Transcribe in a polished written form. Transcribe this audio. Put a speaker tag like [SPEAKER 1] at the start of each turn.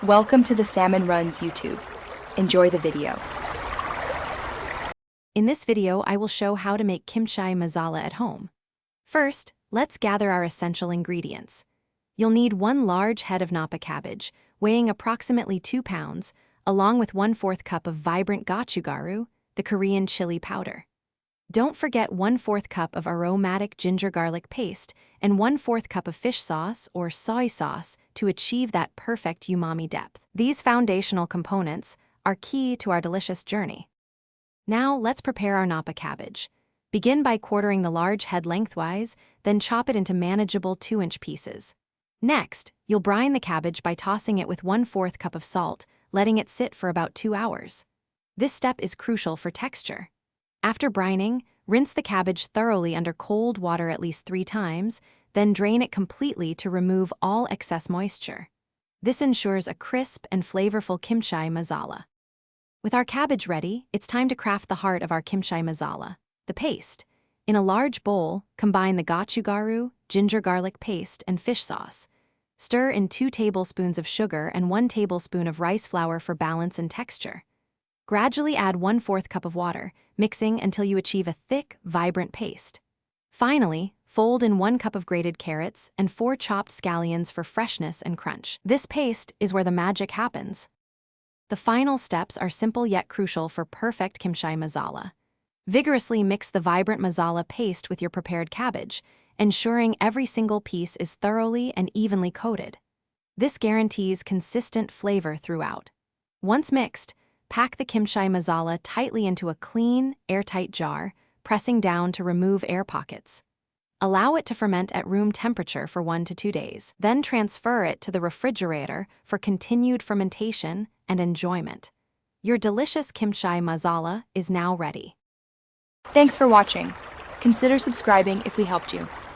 [SPEAKER 1] Welcome to the Salmon Runs YouTube. Enjoy the video.
[SPEAKER 2] In this video, I will show how to make kimchi masala at home. First, let's gather our essential ingredients. You'll need 1 large head of napa cabbage, weighing approximately 2 pounds, along with 1/4 cup of vibrant gochugaru, the Korean chili powder. Don't forget 1/4 cup of aromatic ginger garlic paste and 1/4 cup of fish sauce or soy sauce to achieve that perfect umami depth. These foundational components are key to our delicious journey. Now let's prepare our napa cabbage. Begin by quartering the large head lengthwise, then chop it into manageable 2-inch pieces. Next, you'll brine the cabbage by tossing it with 1/4 cup of salt, letting it sit for about 2 hours. This step is crucial for texture. After brining, rinse the cabbage thoroughly under cold water at least 3 times, then drain it completely to remove all excess moisture. This ensures a crisp and flavorful kimchi masala. With our cabbage ready, it's time to craft the heart of our kimchi masala, the paste. In a large bowl, combine the gochugaru, ginger garlic paste, and fish sauce. Stir in 2 tablespoons of sugar and 1 tablespoon of rice flour for balance and texture. Gradually add 1/4 cup of water, mixing until you achieve a thick, vibrant paste. Finally, fold in 1 cup of grated carrots and 4 chopped scallions for freshness and crunch. This paste is where the magic happens. The final steps are simple yet crucial for perfect kimchi masala. Vigorously mix the vibrant masala paste with your prepared cabbage, ensuring every single piece is thoroughly and evenly coated. This guarantees consistent flavor throughout. Once mixed, pack the kimchi masala tightly into a clean, airtight jar, pressing down to remove air pockets. Allow it to ferment at room temperature for 1 to 2 days. Then transfer it to the refrigerator for continued fermentation and enjoyment. Your delicious kimchi masala is now ready.
[SPEAKER 1] Thanks for watching. Consider subscribing if we helped you.